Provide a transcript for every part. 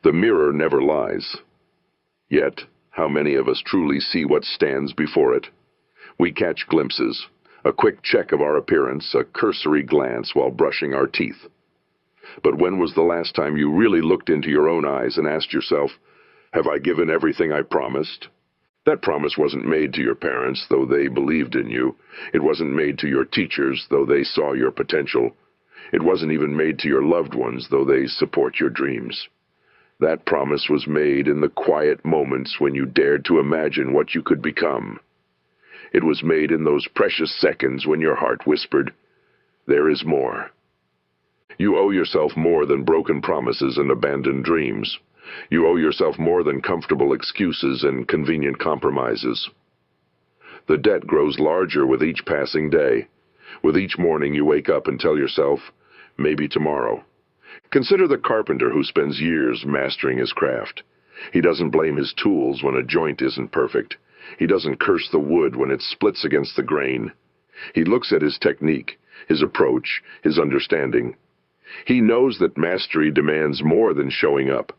The mirror never lies. Yet, how many of us truly see what stands before it? We catch glimpses, a quick check of our appearance, a cursory glance while brushing our teeth. But when was the last time you really looked into your own eyes and asked yourself, have I given everything I promised? That promise wasn't made to your parents, though they believed in you. It wasn't made to your teachers, though they saw your potential. It wasn't even made to your loved ones, though they support your dreams. That promise was made in the quiet moments when you dared to imagine what you could become. It was made in those precious seconds when your heart whispered, there is more. You owe yourself more than broken promises and abandoned dreams. You owe yourself more than comfortable excuses and convenient compromises. The debt grows larger with each passing day. With each morning you wake up and tell yourself, maybe tomorrow. Consider the carpenter who spends years mastering his craft. He doesn't blame his tools when a joint isn't perfect. He doesn't curse the wood when it splits against the grain. He looks at his technique, his approach, his understanding. He knows that mastery demands more than showing up.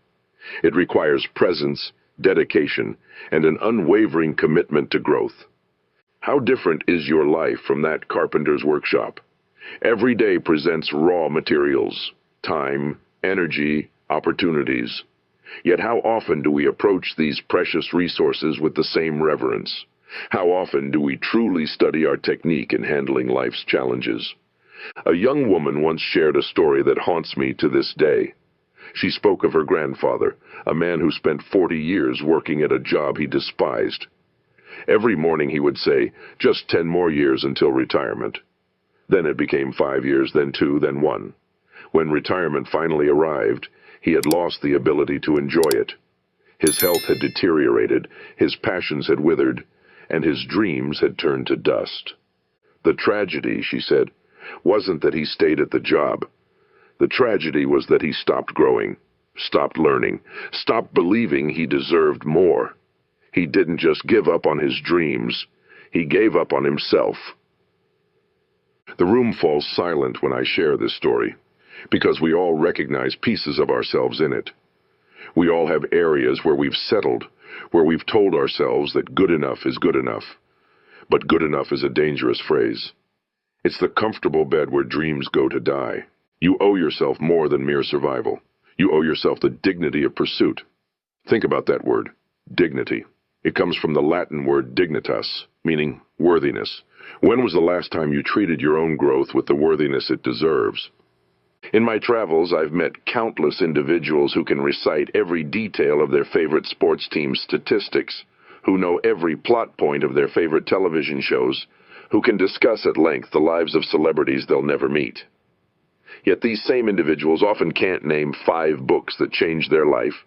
It requires presence, dedication, and an unwavering commitment to growth. How different is your life from that carpenter's workshop? Every day presents raw materials, time, energy, opportunities. Yet how often do we approach these precious resources with the same reverence? How often do we truly study our technique in handling life's challenges? A young woman once shared a story that haunts me to this day. She spoke of her grandfather, a man who spent 40 years working at a job he despised. Every morning he would say, just 10 more years until retirement. Then it became 5 years, then 2, then 1. When retirement finally arrived, he had lost the ability to enjoy it. His health had deteriorated, his passions had withered, and his dreams had turned to dust. The tragedy, she said, wasn't that he stayed at the job. The tragedy was that he stopped growing, stopped learning, stopped believing he deserved more. He didn't just give up on his dreams, he gave up on himself. The room falls silent when I share this story, because we all recognize pieces of ourselves in it. We all have areas where we've settled, where we've told ourselves that good enough is good enough. But good enough is a dangerous phrase. It's the comfortable bed where dreams go to die. You owe yourself more than mere survival. You owe yourself the dignity of pursuit. Think about that word, dignity. It comes from the Latin word dignitas, meaning worthiness. When was the last time you treated your own growth with the worthiness it deserves? In my travels, I've met countless individuals who can recite every detail of their favorite sports team's statistics, who know every plot point of their favorite television shows, who can discuss at length the lives of celebrities they'll never meet. Yet these same individuals often can't name 5 books that changed their life,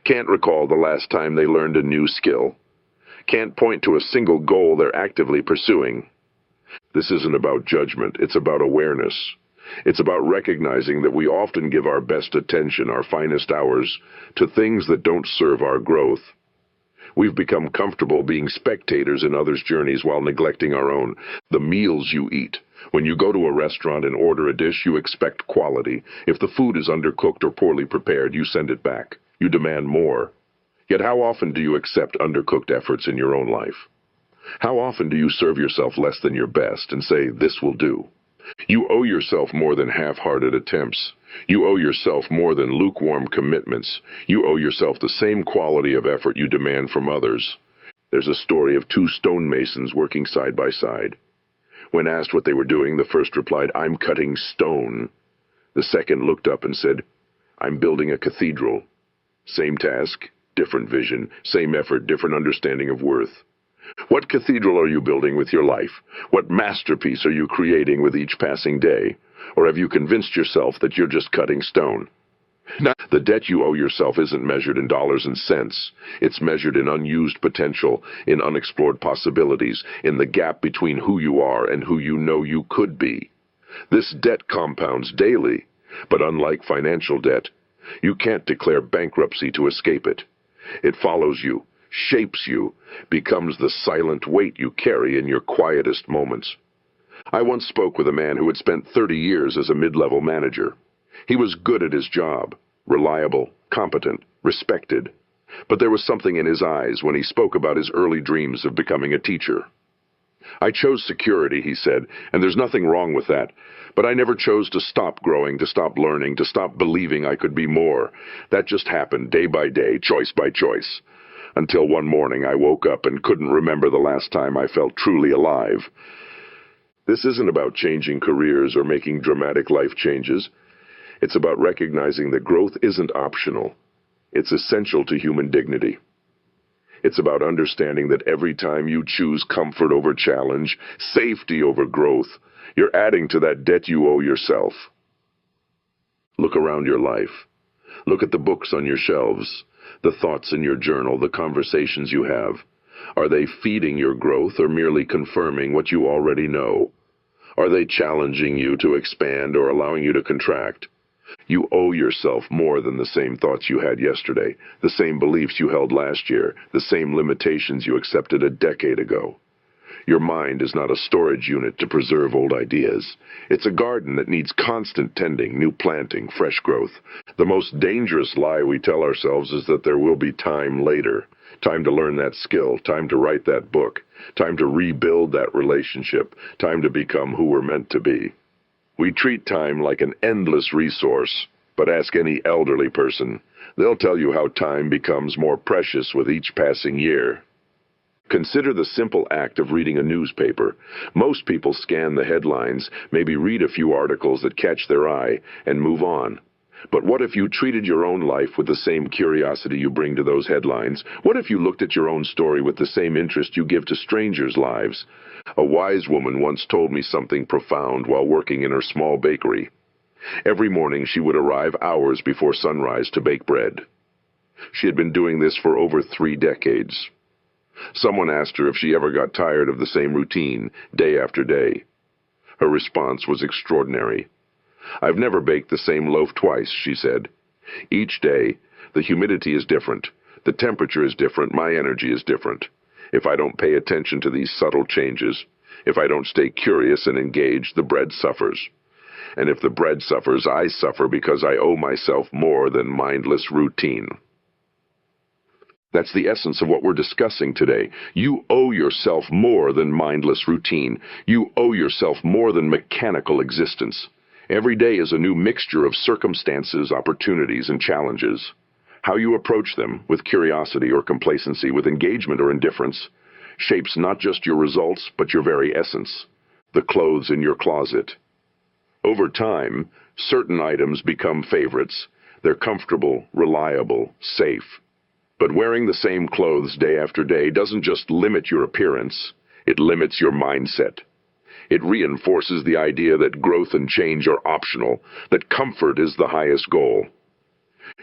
can't recall the last time they learned a new skill, can't point to a single goal they're actively pursuing. This isn't about judgment, it's about awareness. It's about recognizing that we often give our best attention, our finest hours, to things that don't serve our growth. We've become comfortable being spectators in others' journeys while neglecting our own. The meals you eat. When you go to a restaurant and order a dish, you expect quality. If the food is undercooked or poorly prepared, you send it back. You demand more. Yet how often do you accept undercooked efforts in your own life? How often do you serve yourself less than your best and say, this will do? You owe yourself more than half-hearted attempts. You owe yourself more than lukewarm commitments. You owe yourself the same quality of effort you demand from others. There's a story of 2 stonemasons working side by side. When asked what they were doing, the first replied, I'm cutting stone. The second looked up and said, I'm building a cathedral. Same task, different vision, same effort, different understanding of worth. What cathedral are you building with your life? What masterpiece are you creating with each passing day? Or have you convinced yourself that you're just cutting stone? Now, the debt you owe yourself isn't measured in dollars and cents. It's measured in unused potential, in unexplored possibilities, in the gap between who you are and who you know you could be. This debt compounds daily, but unlike financial debt, you can't declare bankruptcy to escape it. It follows you, shapes you, becomes the silent weight you carry in your quietest moments. I once spoke with a man who had spent 30 years as a mid-level manager. He was good at his job, reliable, competent, respected. But there was something in his eyes when he spoke about his early dreams of becoming a teacher. "I chose security," he said, "and there's nothing wrong with that. But I never chose to stop growing, to stop learning, to stop believing I could be more. That just happened day by day, choice by choice. Until one morning I woke up and couldn't remember the last time I felt truly alive." This isn't about changing careers or making dramatic life changes. It's about recognizing that growth isn't optional. It's essential to human dignity. It's about understanding that every time you choose comfort over challenge, safety over growth, you're adding to that debt you owe yourself. Look around your life. Look at the books on your shelves, the thoughts in your journal, the conversations you have. Are they feeding your growth or merely confirming what you already know? Are they challenging you to expand or allowing you to contract? You owe yourself more than the same thoughts you had yesterday, the same beliefs you held last year, the same limitations you accepted a decade ago. Your mind is not a storage unit to preserve old ideas. It's a garden that needs constant tending, new planting, fresh growth. The most dangerous lie we tell ourselves is that there will be time later. Time to learn that skill, time to write that book, time to rebuild that relationship, time to become who we're meant to be. We treat time like an endless resource, but ask any elderly person. They'll tell you how time becomes more precious with each passing year. Consider the simple act of reading a newspaper. Most people scan the headlines, maybe read a few articles that catch their eye, and move on. But what if you treated your own life with the same curiosity you bring to those headlines? What if you looked at your own story with the same interest you give to strangers' lives? A wise woman once told me something profound while working in her small bakery. Every morning she would arrive hours before sunrise to bake bread. She had been doing this for over 3 decades. Someone asked her if she ever got tired of the same routine, day after day. Her response was extraordinary. "I've never baked the same loaf twice," she said. "Each day, the humidity is different, the temperature is different, my energy is different. If I don't pay attention to these subtle changes, if I don't stay curious and engaged, the bread suffers. And if the bread suffers, I suffer because I owe myself more than mindless routine." That's the essence of what we're discussing today. You owe yourself more than mindless routine. You owe yourself more than mechanical existence. Every day is a new mixture of circumstances, opportunities, and challenges. How you approach them, with curiosity or complacency, with engagement or indifference, shapes not just your results, but your very essence, the clothes in your closet. Over time, certain items become favorites. They're comfortable, reliable, safe. But wearing the same clothes day after day doesn't just limit your appearance, it limits your mindset. It reinforces the idea that growth and change are optional, that comfort is the highest goal.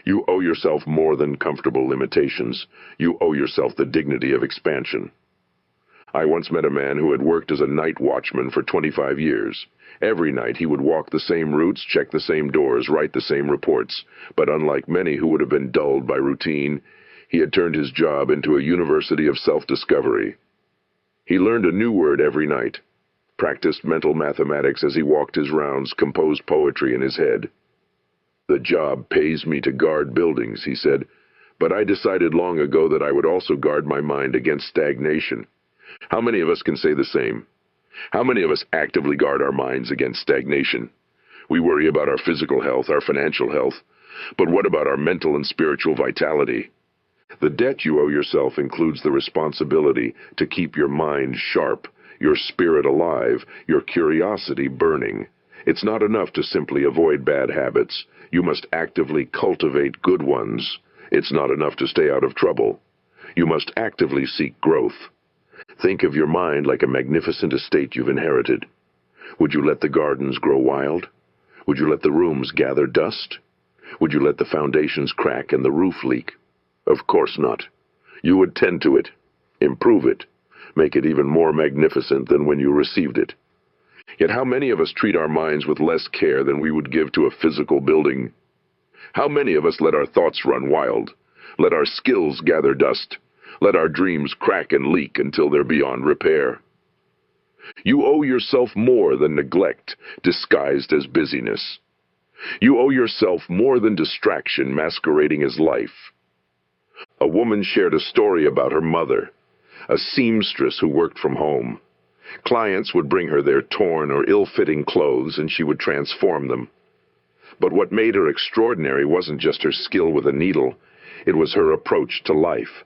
You owe yourself more than comfortable limitations. You owe yourself the dignity of expansion. I once met a man who had worked as a night watchman for 25 years. Every night he would walk the same routes, check the same doors, write the same reports. But unlike many who would have been dulled by routine, he had turned his job into a university of self-discovery. He learned a new word every night, practiced mental mathematics as he walked his rounds, composed poetry in his head. "The job pays me to guard buildings," he said, "but I decided long ago that I would also guard my mind against stagnation." How many of us can say the same? How many of us actively guard our minds against stagnation? We worry about our physical health, our financial health, but what about our mental and spiritual vitality? The debt you owe yourself includes the responsibility to keep your mind sharp, your spirit alive, your curiosity burning. It's not enough to simply avoid bad habits. You must actively cultivate good ones. It's not enough to stay out of trouble. You must actively seek growth. Think of your mind like a magnificent estate you've inherited. Would you let the gardens grow wild? Would you let the rooms gather dust? Would you let the foundations crack and the roof leak? Of course not. You would tend to it, improve it, make it even more magnificent than when you received it. Yet how many of us treat our minds with less care than we would give to a physical building? How many of us let our thoughts run wild, let our skills gather dust, let our dreams crack and leak until they're beyond repair? You owe yourself more than neglect disguised as busyness. You owe yourself more than distraction masquerading as life. A woman shared a story about her mother, a seamstress who worked from home. Clients would bring her their torn or ill-fitting clothes, and she would transform them. But what made her extraordinary wasn't just her skill with a needle, it was her approach to life.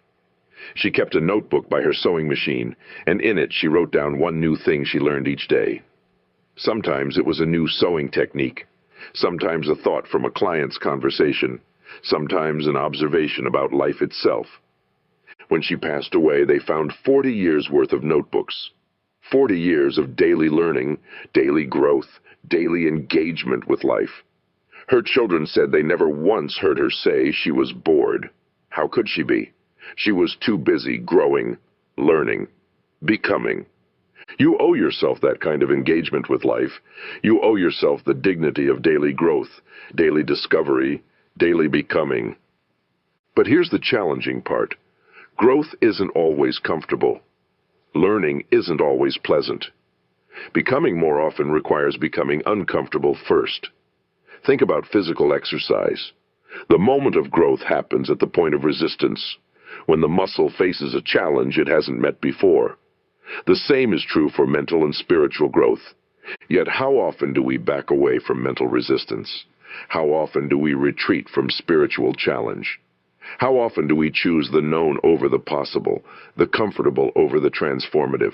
She kept a notebook by her sewing machine, and in it she wrote down one new thing she learned each day. Sometimes it was a new sewing technique, sometimes a thought from a client's conversation, sometimes an observation about life itself. When she passed away, they found 40 years' worth of notebooks. 40 years of daily learning, daily growth, daily engagement with life. Her children said they never once heard her say she was bored. How could she be? She was too busy growing, learning, becoming. You owe yourself that kind of engagement with life. You owe yourself the dignity of daily growth, daily discovery, daily becoming. But here's the challenging part. Growth isn't always comfortable. Learning isn't always pleasant. Becoming more often requires becoming uncomfortable first. Think about physical exercise. The moment of growth happens at the point of resistance, when the muscle faces a challenge it hasn't met before. The same is true for mental and spiritual growth. Yet how often do we back away from mental resistance? How often do we retreat from spiritual challenge? How often do we choose the known over the possible, the comfortable over the transformative?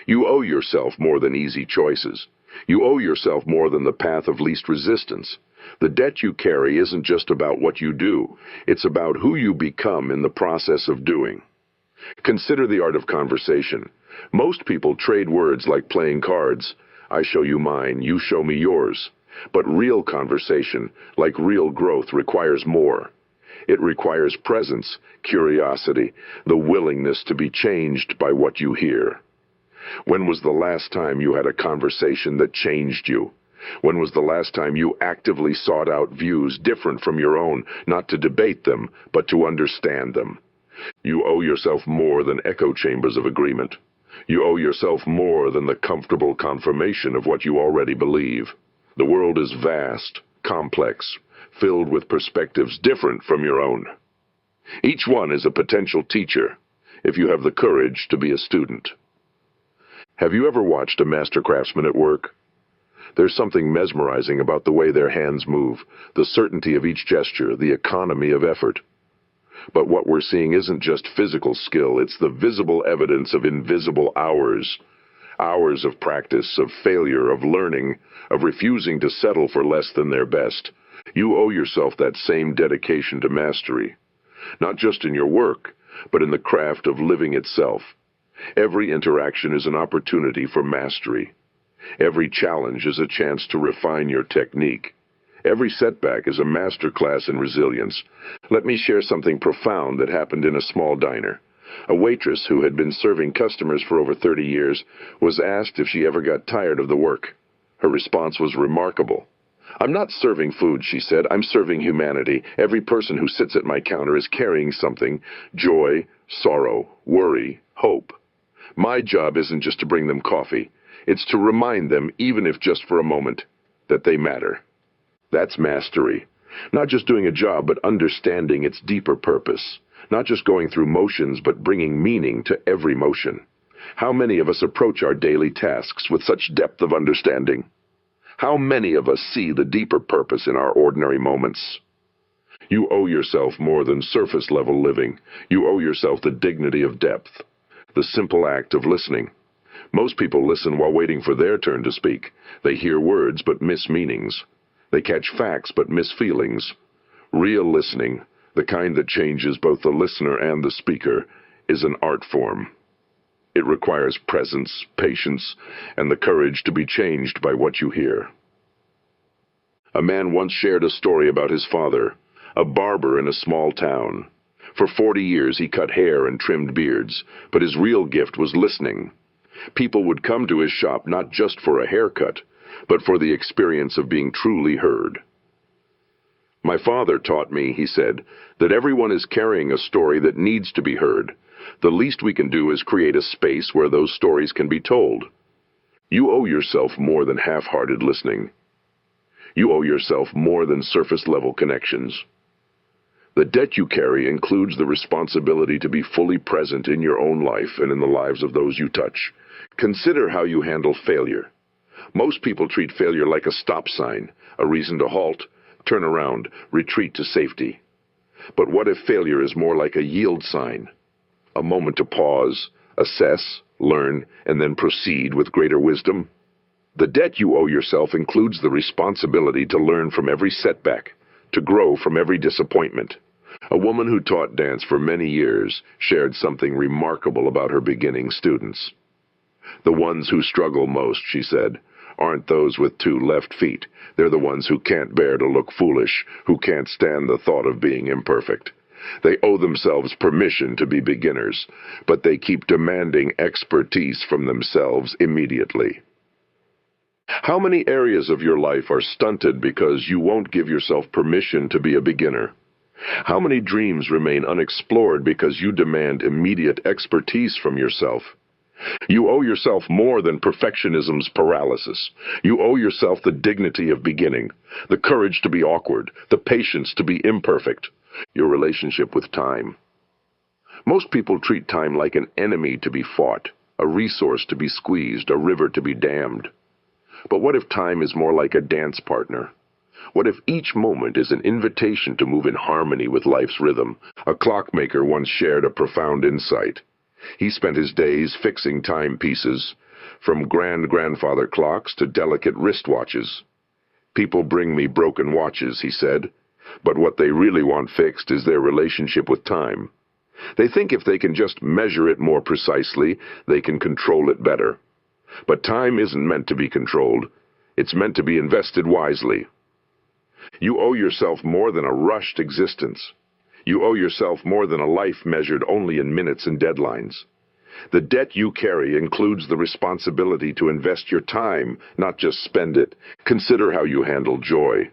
You owe yourself more than easy choices. You owe yourself more than the path of least resistance. The debt you carry isn't just about what you do, it's about who you become in the process of doing. Consider the art of conversation. Most people trade words like playing cards. I show you mine, you show me yours. But real conversation, like real growth, requires more. It requires presence, curiosity, the willingness to be changed by what you hear. When was the last time you had a conversation that changed you? When was the last time you actively sought out views different from your own, not to debate them, but to understand them? You owe yourself more than echo chambers of agreement. You owe yourself more than the comfortable confirmation of what you already believe. The world is vast, complex, filled with perspectives different from your own. Each one is a potential teacher, if you have the courage to be a student. Have you ever watched a master craftsman at work? There's something mesmerizing about the way their hands move, the certainty of each gesture, the economy of effort. But what we're seeing isn't just physical skill, it's the visible evidence of invisible hours. Hours of practice, of failure, of learning, of refusing to settle for less than their best. You owe yourself that same dedication to mastery. Not just in your work, but in the craft of living itself. Every interaction is an opportunity for mastery. Every challenge is a chance to refine your technique. Every setback is a masterclass in resilience. Let me share something profound that happened in a small diner. A waitress who had been serving customers for over 30 years was asked if she ever got tired of the work. Her response was remarkable. "I'm not serving food," she said. "I'm serving humanity. Every person who sits at my counter is carrying something: joy, sorrow, worry, hope. My job isn't just to bring them coffee. It's to remind them, even if just for a moment, that they matter." That's mastery. Not just doing a job, but understanding its deeper purpose. Not just going through motions, but bringing meaning to every motion. How many of us approach our daily tasks with such depth of understanding? How many of us see the deeper purpose in our ordinary moments? You owe yourself more than surface-level living. You owe yourself the dignity of depth, the simple act of listening. Most people listen while waiting for their turn to speak. They hear words but miss meanings. They catch facts but miss feelings. Real listening, the kind that changes both the listener and the speaker, is an art form. It requires presence, patience, and the courage to be changed by what you hear. A man once shared a story about his father, a barber in a small town. For 40 years he cut hair and trimmed beards, but his real gift was listening. People would come to his shop not just for a haircut, but for the experience of being truly heard. "My father taught me," he said, "that everyone is carrying a story that needs to be heard. The least we can do is create a space where those stories can be told." You owe yourself more than half-hearted listening. You owe yourself more than surface-level connections. The debt you carry includes the responsibility to be fully present in your own life and in the lives of those you touch. Consider how you handle failure. Most people treat failure like a stop sign, a reason to halt, turn around, retreat to safety. But what if failure is more like a yield sign? A moment to pause, assess, learn, and then proceed with greater wisdom? The debt you owe yourself includes the responsibility to learn from every setback, to grow from every disappointment. A woman who taught dance for many years shared something remarkable about her beginning students. The ones who struggle most, she said, aren't those with two left feet. They're the ones who can't bear to look foolish, who can't stand the thought of being imperfect. They owe themselves permission to be beginners, but they keep demanding expertise from themselves immediately. How many areas of your life are stunted because you won't give yourself permission to be a beginner? How many dreams remain unexplored because you demand immediate expertise from yourself? You owe yourself more than perfectionism's paralysis. You owe yourself the dignity of beginning, the courage to be awkward, the patience to be imperfect, your relationship with time. Most people treat time like an enemy to be fought, a resource to be squeezed, a river to be dammed. But what if time is more like a dance partner? What if each moment is an invitation to move in harmony with life's rhythm? A clockmaker once shared a profound insight. He spent his days fixing timepieces, from grand-grandfather clocks to delicate wristwatches. People bring me broken watches, he said, but what they really want fixed is their relationship with time. They think if they can just measure it more precisely, they can control it better. But time isn't meant to be controlled. It's meant to be invested wisely. You owe yourself more than a rushed existence. You owe yourself more than a life measured only in minutes and deadlines. The debt you carry includes the responsibility to invest your time, not just spend it. Consider how you handle joy.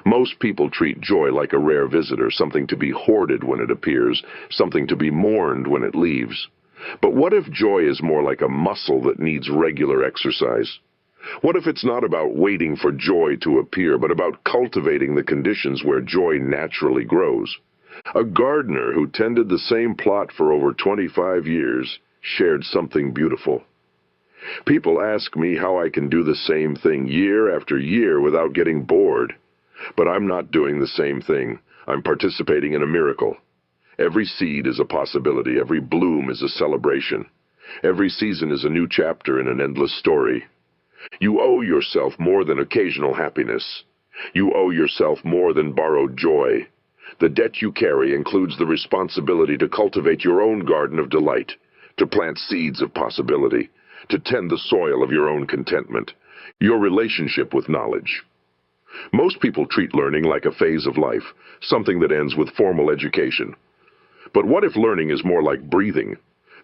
Most people treat joy like a rare visitor, something to be hoarded when it appears, something to be mourned when it leaves. But what if joy is more like a muscle that needs regular exercise? What if it's not about waiting for joy to appear, but about cultivating the conditions where joy naturally grows? A gardener who tended the same plot for over 25 years shared something beautiful. People ask me how I can do the same thing year after year without getting bored. But I'm not doing the same thing. I'm participating in a miracle. Every seed is a possibility. Every bloom is a celebration. Every season is a new chapter in an endless story. You owe yourself more than occasional happiness. You owe yourself more than borrowed joy. The debt you carry includes the responsibility to cultivate your own garden of delight, to plant seeds of possibility, to tend the soil of your own contentment, your relationship with knowledge. Most people treat learning like a phase of life, something that ends with formal education. But what if learning is more like breathing?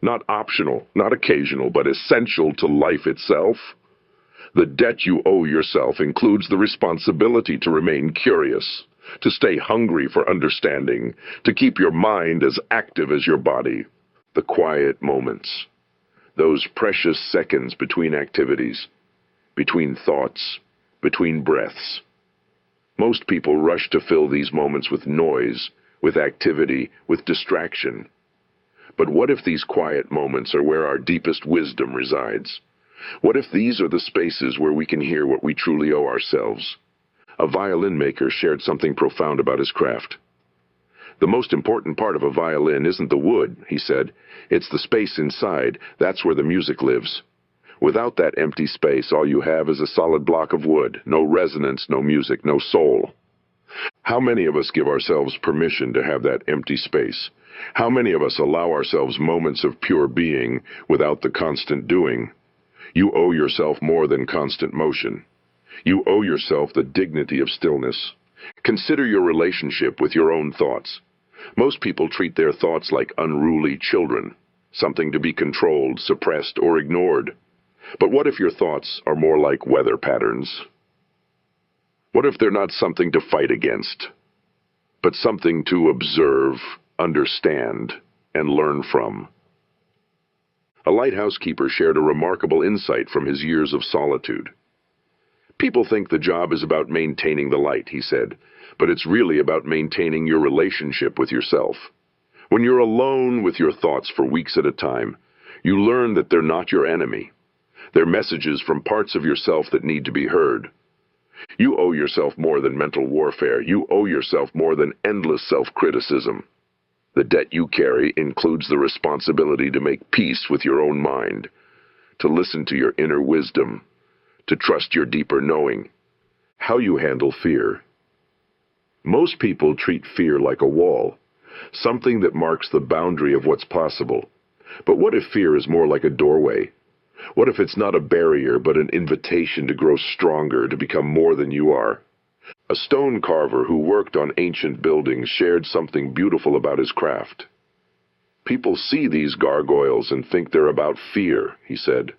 Not optional, not occasional, but essential to life itself? The debt you owe yourself includes the responsibility to remain curious, to stay hungry for understanding, to keep your mind as active as your body. The quiet moments, those precious seconds between activities, between thoughts, between breaths. Most people rush to fill these moments with noise, with activity, with distraction. But what if these quiet moments are where our deepest wisdom resides? What if these are the spaces where we can hear what we truly owe ourselves? A violin maker shared something profound about his craft. The most important part of a violin isn't the wood, he said. It's the space inside. That's where the music lives. Without that empty space, all you have is a solid block of wood. No resonance, no music, no soul. How many of us give ourselves permission to have that empty space? How many of us allow ourselves moments of pure being without the constant doing? You owe yourself more than constant motion. You owe yourself the dignity of stillness. Consider your relationship with your own thoughts. Most people treat their thoughts like unruly children, something to be controlled, suppressed, or ignored. But what if your thoughts are more like weather patterns? What if they're not something to fight against, but something to observe, understand, and learn from? A lighthouse keeper shared a remarkable insight from his years of solitude. People think the job is about maintaining the light, he said, but it's really about maintaining your relationship with yourself. When you're alone with your thoughts for weeks at a time, you learn that they're not your enemy. They're messages from parts of yourself that need to be heard. You owe yourself more than mental warfare. You owe yourself more than endless self-criticism. The debt you carry includes the responsibility to make peace with your own mind, to listen to your inner wisdom, to trust your deeper knowing. How you handle fear. Most people treat fear like a wall, something that marks the boundary of what's possible. But what if fear is more like a doorway? What if it's not a barrier, but an invitation to grow stronger, to become more than you are? A stone carver who worked on ancient buildings shared something beautiful about his craft. People see these gargoyles and think they're about fear, he said,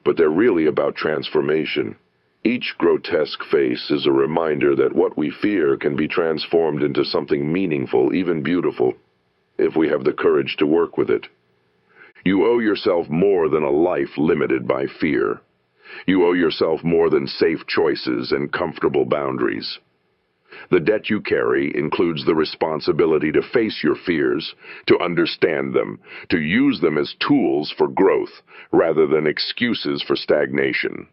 but they're really about transformation. Each grotesque face is a reminder that what we fear can be transformed into something meaningful, even beautiful, if we have the courage to work with it. You owe yourself more than a life limited by fear. You owe yourself more than safe choices and comfortable boundaries. The debt you carry includes the responsibility to face your fears, to understand them, to use them as tools for growth rather than excuses for stagnation.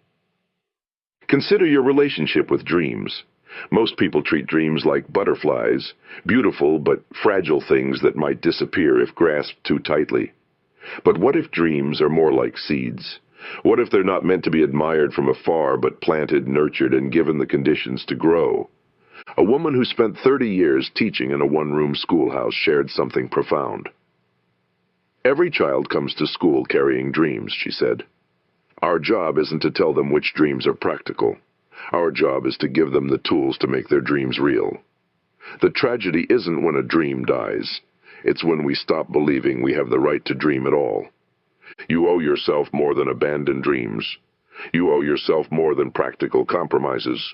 Consider your relationship with dreams. Most people treat dreams like butterflies, beautiful but fragile things that might disappear if grasped too tightly. But what if dreams are more like seeds? What if they're not meant to be admired from afar, but planted, nurtured, and given the conditions to grow? A woman who spent 30 years teaching in a one-room schoolhouse shared something profound. Every child comes to school carrying dreams, she said. Our job isn't to tell them which dreams are practical. Our job is to give them the tools to make their dreams real. The tragedy isn't when a dream dies. It's when we stop believing we have the right to dream at all. You owe yourself more than abandoned dreams. You owe yourself more than practical compromises.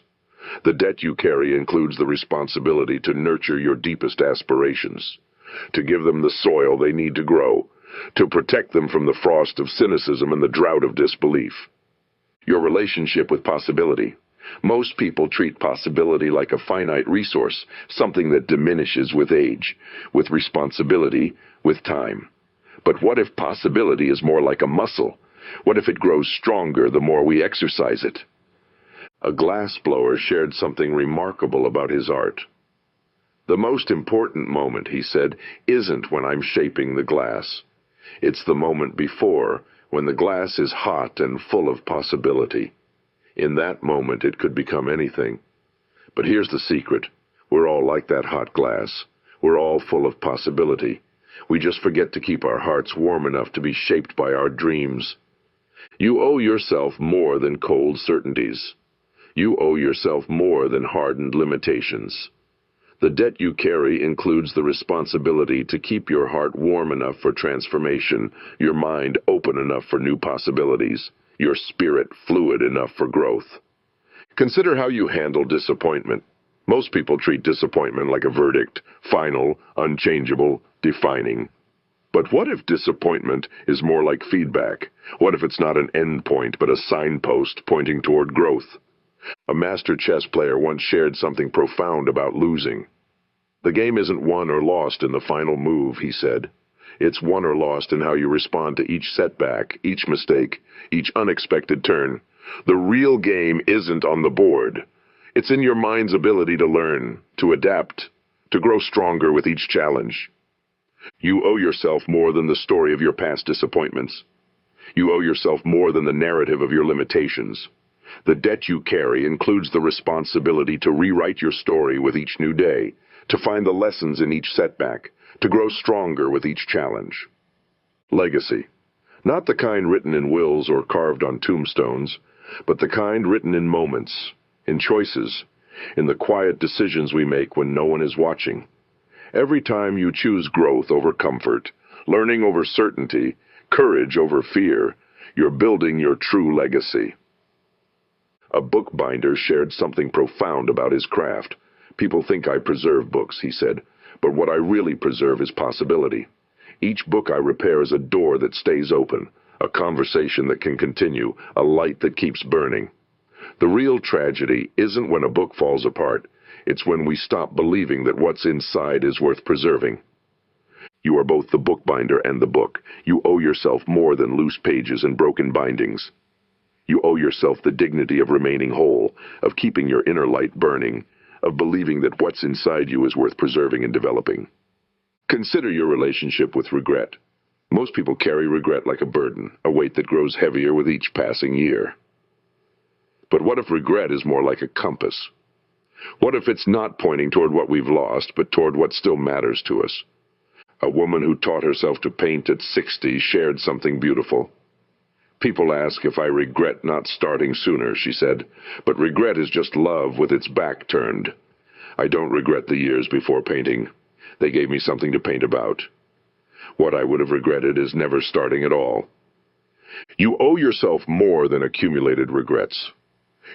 The debt you carry includes the responsibility to nurture your deepest aspirations, to give them the soil they need to grow, to protect them from the frost of cynicism and the drought of disbelief. Your relationship with possibility. Most people treat possibility like a finite resource, something that diminishes with age, with responsibility, with time. But what if possibility is more like a muscle? What if it grows stronger the more we exercise it? A glassblower shared something remarkable about his art. The most important moment, he said, isn't when I'm shaping the glass. It's the moment before, when the glass is hot and full of possibility. In that moment, it could become anything. But here's the secret. We're all like that hot glass. We're all full of possibility. We just forget to keep our hearts warm enough to be shaped by our dreams. You owe yourself more than cold certainties. You owe yourself more than hardened limitations. The debt you carry includes the responsibility to keep your heart warm enough for transformation, your mind open enough for new possibilities, your spirit fluid enough for growth. Consider how you handle disappointment. Most people treat disappointment like a verdict, final, unchangeable, defining. But what if disappointment is more like feedback? What if it's not an end point but a signpost pointing toward growth? A master chess player once shared something profound about losing. The game isn't won or lost in the final move, he said. It's won or lost in how you respond to each setback, each mistake, each unexpected turn. The real game isn't on the board. It's in your mind's ability to learn, to adapt, to grow stronger with each challenge. You owe yourself more than the story of your past disappointments. You owe yourself more than the narrative of your limitations. The debt you carry includes the responsibility to rewrite your story with each new day, to find the lessons in each setback, to grow stronger with each challenge. Legacy. Not the kind written in wills or carved on tombstones, but the kind written in moments, in choices, in the quiet decisions we make when no one is watching. Every time you choose growth over comfort, learning over certainty, courage over fear, you're building your true legacy. A bookbinder shared something profound about his craft. People think I preserve books, he said, but what I really preserve is possibility. Each book I repair is a door that stays open, a conversation that can continue, a light that keeps burning. The real tragedy isn't when a book falls apart. It's when we stop believing that what's inside is worth preserving. You are both the bookbinder and the book. You owe yourself more than loose pages and broken bindings. You owe yourself the dignity of remaining whole, of keeping your inner light burning, of believing that what's inside you is worth preserving and developing. Consider your relationship with regret. Most people carry regret like a burden, a weight that grows heavier with each passing year. But what if regret is more like a compass? What if it's not pointing toward what we've lost, but toward what still matters to us? A woman who taught herself to paint at 60 shared something beautiful. People ask if I regret not starting sooner, she said, but regret is just love with its back turned. I don't regret the years before painting. They gave me something to paint about. What I would have regretted is never starting at all. You owe yourself more than accumulated regrets.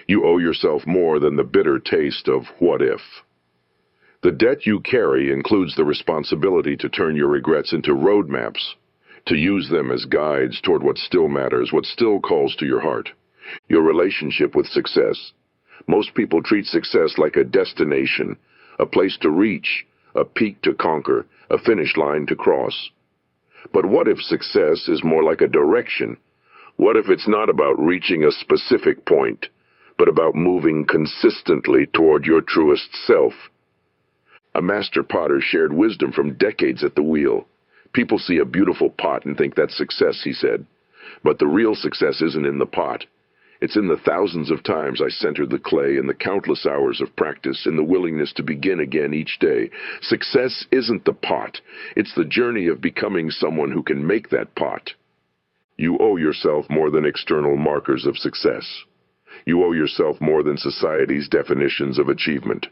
You owe yourself more than the bitter taste of what if. The debt you carry includes the responsibility to turn your regrets into roadmaps, to use them as guides toward what still matters, what still calls to your heart. Your relationship with success. Most people treat success like a destination, a place to reach, a peak to conquer, a finish line to cross. But what if success is more like a direction? What if it's not about reaching a specific point, but about moving consistently toward your truest self? A master potter shared wisdom from decades at the wheel. People see a beautiful pot and think that's success, he said. But the real success isn't in the pot. It's in the thousands of times I centered the clay, in the countless hours of practice, in the willingness to begin again each day. Success isn't the pot. It's the journey of becoming someone who can make that pot. You owe yourself more than external markers of success. You owe yourself more than society's definitions of achievement.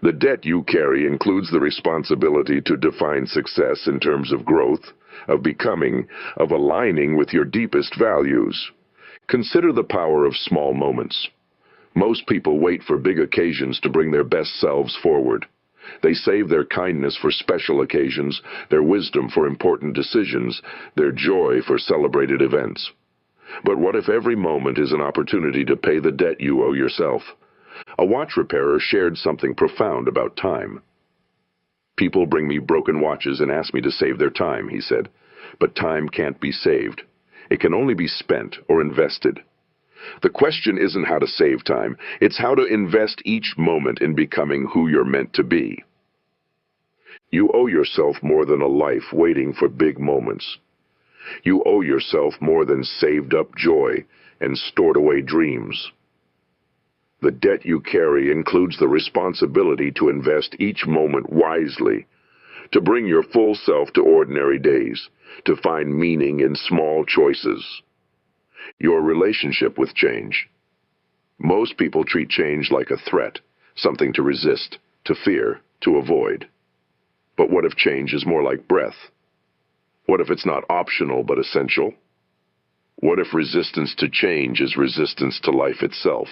The debt you carry includes the responsibility to define success in terms of growth, of becoming, of aligning with your deepest values. Consider the power of small moments. Most people wait for big occasions to bring their best selves forward. They save their kindness for special occasions, their wisdom for important decisions, their joy for celebrated events. But what if every moment is an opportunity to pay the debt you owe yourself? A watch repairer shared something profound about time. People bring me broken watches and ask me to save their time, he said. But time can't be saved. It can only be spent or invested. The question isn't how to save time. It's how to invest each moment in becoming who you're meant to be. You owe yourself more than a life waiting for big moments. You owe yourself more than saved up joy and stored away dreams. The debt you carry includes the responsibility to invest each moment wisely, to bring your full self to ordinary days, to find meaning in small choices. Your relationship with change. Most people treat change like a threat, something to resist, to fear, to avoid. But what if change is more like breath? What if it's not optional but essential? What if resistance to change is resistance to life itself?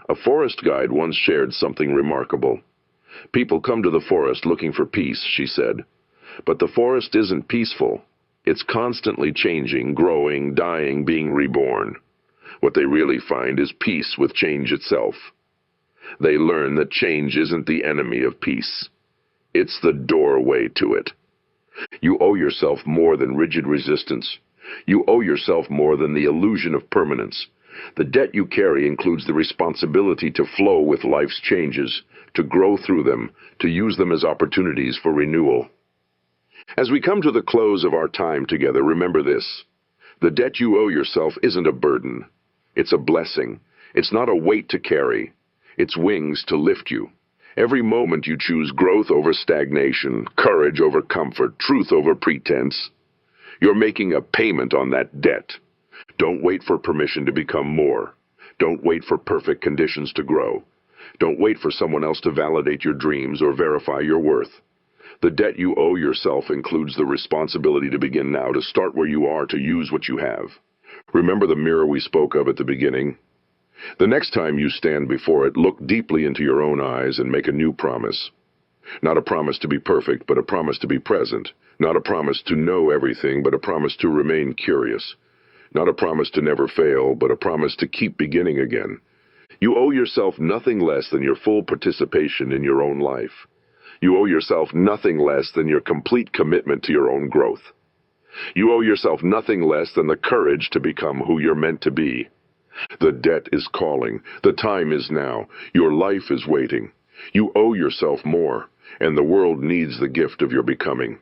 A forest guide once shared something remarkable. People come to the forest looking for peace, she said. But the forest isn't peaceful. It's constantly changing, growing, dying, being reborn. What they really find is peace with change itself. They learn that change isn't the enemy of peace. It's the doorway to it. You owe yourself more than rigid resistance. You owe yourself more than the illusion of permanence. The debt you carry includes the responsibility to flow with life's changes, to grow through them, to use them as opportunities for renewal. As we come to the close of our time together, remember this. The debt you owe yourself isn't a burden. It's a blessing. It's not a weight to carry. It's wings to lift you. Every moment you choose growth over stagnation, courage over comfort, truth over pretense, you're making a payment on that debt. Don't wait for permission to become more. Don't wait for perfect conditions to grow. Don't wait for someone else to validate your dreams or verify your worth. The debt you owe yourself includes the responsibility to begin now, to start where you are, to use what you have. Remember the mirror we spoke of at the beginning? The next time you stand before it, look deeply into your own eyes and make a new promise. Not a promise to be perfect, but a promise to be present. Not a promise to know everything, but a promise to remain curious. Not a promise to never fail, but a promise to keep beginning again. You owe yourself nothing less than your full participation in your own life. You owe yourself nothing less than your complete commitment to your own growth. You owe yourself nothing less than the courage to become who you're meant to be. The debt is calling. The time is now. Your life is waiting. You owe yourself more, and the world needs the gift of your becoming.